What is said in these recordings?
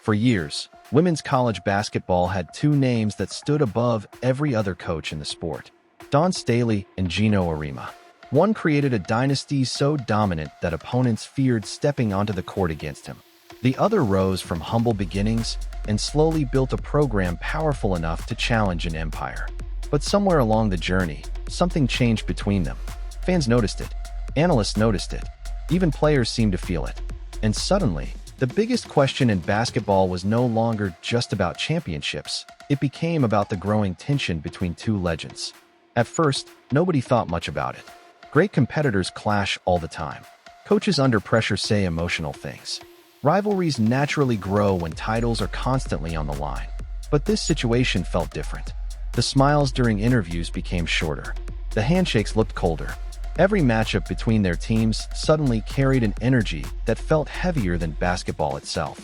For years, women's college basketball had two names that stood above every other coach in the sport: Staley and Geno Auriemma. One created a dynasty so dominant that opponents feared stepping onto the court against him. The other rose from humble beginnings and slowly built a program powerful enough to challenge an empire. But somewhere along the journey, something changed between them. Fans noticed it. Analysts noticed it. Even players seemed to feel it. And suddenly, the biggest question in basketball was no longer just about championships. It became about the growing tension between two legends. At first, nobody thought much about it. Great competitors clash all the time. Coaches under pressure say emotional things. Rivalries naturally grow when titles are constantly on the line. But this situation felt different. The smiles during interviews became shorter. The handshakes looked colder. Every matchup between their teams suddenly carried an energy that felt heavier than basketball itself.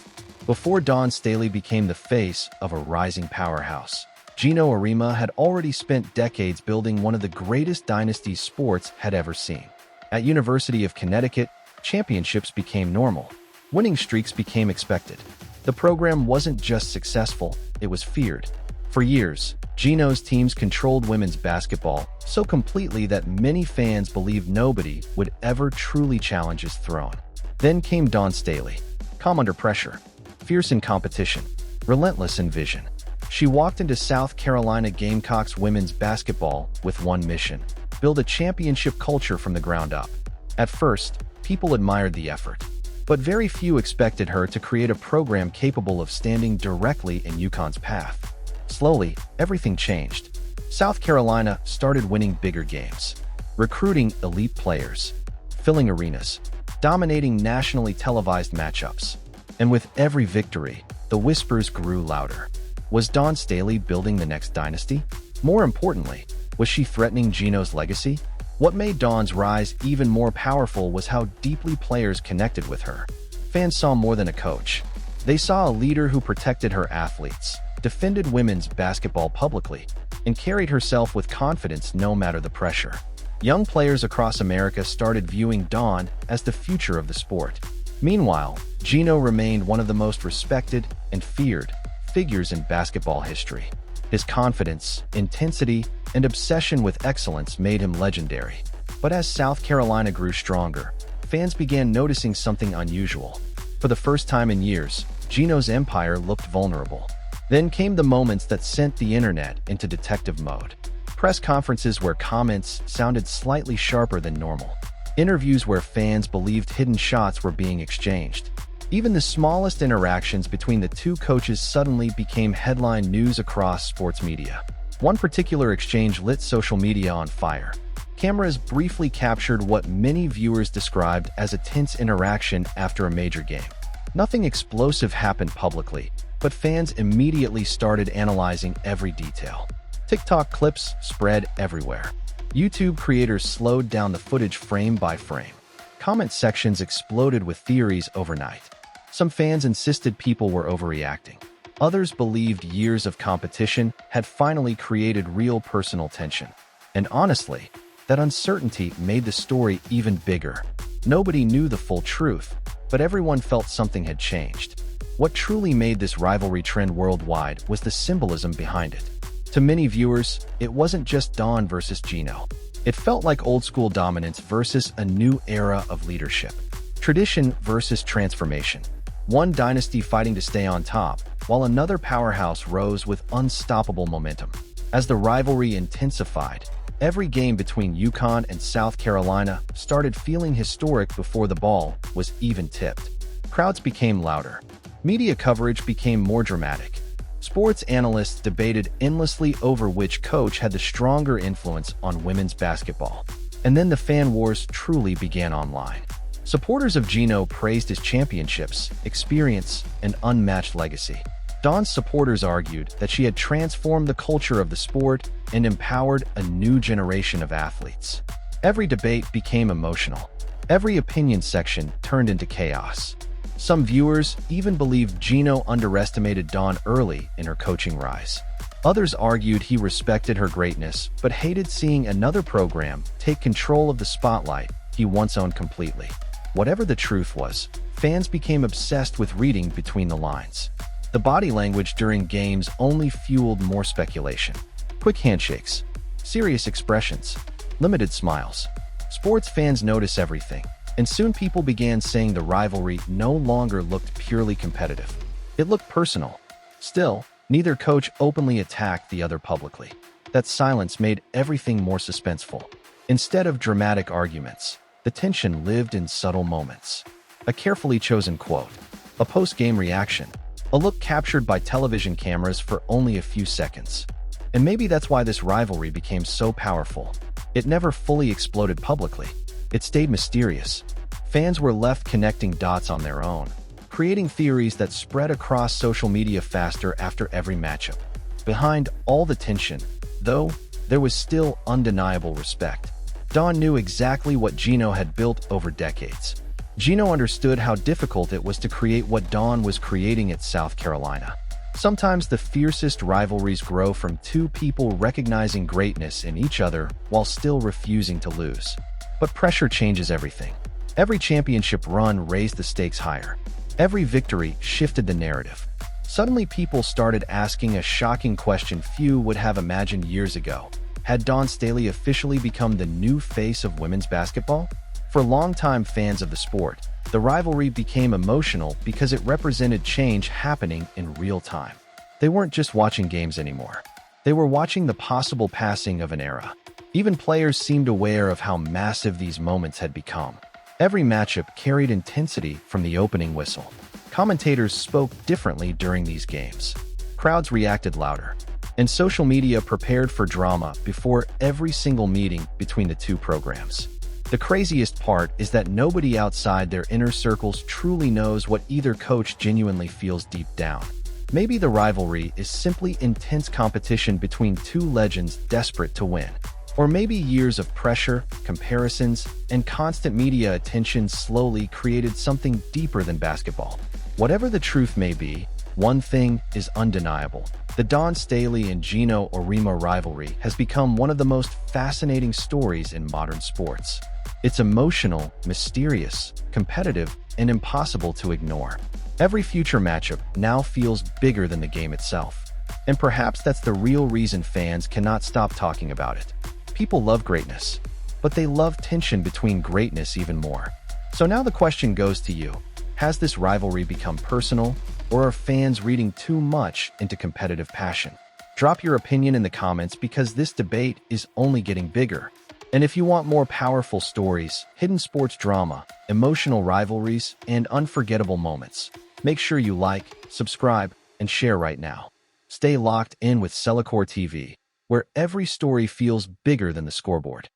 Before Staley became the face of a rising powerhouse, Geno Auriemma had already spent decades building one of the greatest dynasties sports had ever seen. At University of Connecticut, championships became normal. Winning streaks became expected. The program wasn't just successful, it was feared. For years, Geno's teams controlled women's basketball so completely that many fans believed nobody would ever truly challenge his throne. Then came Staley, calm under pressure, fierce in competition, relentless in vision. She walked into South Carolina Gamecocks women's basketball with one mission: build a championship culture from the ground up. At first, people admired the effort, but very few expected her to create a program capable of standing directly in UConn's path. Slowly, everything changed. South Carolina started winning bigger games, recruiting elite players, filling arenas, dominating nationally televised matchups. And with every victory, the whispers grew louder. Was Staley building the next dynasty? More importantly, was she threatening Geno's legacy? What made Dawn's rise even more powerful was how deeply players connected with her. Fans saw more than a coach. They saw a leader who protected her athletes, defended women's basketball publicly, and carried herself with confidence no matter the pressure. Young players across America started viewing Dawn as the future of the sport. Meanwhile, Geno remained one of the most respected and feared figures in basketball history. His confidence, intensity, and obsession with excellence made him legendary. But as South Carolina grew stronger, fans began noticing something unusual. For the first time in years, Geno's empire looked vulnerable. Then came the moments that sent the internet into detective mode. Press conferences where comments sounded slightly sharper than normal. Interviews where fans believed hidden shots were being exchanged. Even the smallest interactions between the two coaches suddenly became headline news across sports media. One particular exchange lit social media on fire. Cameras briefly captured what many viewers described as a tense interaction after a major game. Nothing explosive happened publicly, but fans immediately started analyzing every detail. TikTok clips spread everywhere. YouTube creators slowed down the footage frame by frame. Comment sections exploded with theories overnight. Some fans insisted people were overreacting. Others believed years of competition had finally created real personal tension. And honestly, that uncertainty made the story even bigger. Nobody knew the full truth, but everyone felt something had changed. What truly made this rivalry trend worldwide was the symbolism behind it. To many viewers, it wasn't just Dawn versus Geno. It felt like old-school dominance versus a new era of leadership. Tradition versus transformation. One dynasty fighting to stay on top, while another powerhouse rose with unstoppable momentum. As the rivalry intensified, every game between UConn and South Carolina started feeling historic before the ball was even tipped. Crowds became louder. Media coverage became more dramatic. Sports analysts debated endlessly over which coach had the stronger influence on women's basketball. And then the fan wars truly began online. Supporters of Geno praised his championships, experience, and unmatched legacy. Dawn's supporters argued that she had transformed the culture of the sport and empowered a new generation of athletes. Every debate became emotional. Every opinion section turned into chaos. Some viewers even believed Geno underestimated Dawn early in her coaching rise. Others argued he respected her greatness but hated seeing another program take control of the spotlight he once owned completely. Whatever the truth was, fans became obsessed with reading between the lines. The body language during games only fueled more speculation. Quick handshakes, serious expressions, limited smiles. Sports fans notice everything, and soon people began saying the rivalry no longer looked purely competitive. It looked personal. Still, neither coach openly attacked the other publicly. That silence made everything more suspenseful. Instead of dramatic arguments, the tension lived in subtle moments. A carefully chosen quote, a post-game reaction, a look captured by television cameras for only a few seconds. And maybe that's why this rivalry became so powerful. It never fully exploded publicly. It stayed mysterious. Fans were left connecting dots on their own, creating theories that spread across social media faster after every matchup. Behind all the tension, though, there was still undeniable respect. Don knew exactly what Geno had built over decades. Geno understood how difficult it was to create what Don was creating at South Carolina. Sometimes the fiercest rivalries grow from two people recognizing greatness in each other while still refusing to lose. But pressure changes everything. Every championship run raised the stakes higher. Every victory shifted the narrative. Suddenly people started asking a shocking question few would have imagined years ago. Had Dawn Staley officially become the new face of women's basketball? For longtime fans of the sport, the rivalry became emotional because it represented change happening in real time. They weren't just watching games anymore. They were watching the possible passing of an era. Even players seemed aware of how massive these moments had become. Every matchup carried intensity from the opening whistle. Commentators spoke differently during these games. Crowds reacted louder, and social media prepared for drama before every single meeting between the two programs. The craziest part is that nobody outside their inner circles truly knows what either coach genuinely feels deep down. Maybe the rivalry is simply intense competition between two legends desperate to win. Or maybe years of pressure, comparisons, and constant media attention slowly created something deeper than basketball. Whatever the truth may be, one thing is undeniable. The Dawn Staley and Geno Auriemma rivalry has become one of the most fascinating stories in modern sports. It's emotional, mysterious, competitive, and impossible to ignore. Every future matchup now feels bigger than the game itself. And perhaps that's the real reason fans cannot stop talking about it. People love greatness, but they love tension between greatness even more. So now the question goes to you. Has this rivalry become personal, or are fans reading too much into competitive passion? Drop your opinion in the comments because this debate is only getting bigger. And if you want more powerful stories, hidden sports drama, emotional rivalries, and unforgettable moments, make sure you like, subscribe, and share right now. Stay locked in with Celecore TV, where every story feels bigger than the scoreboard.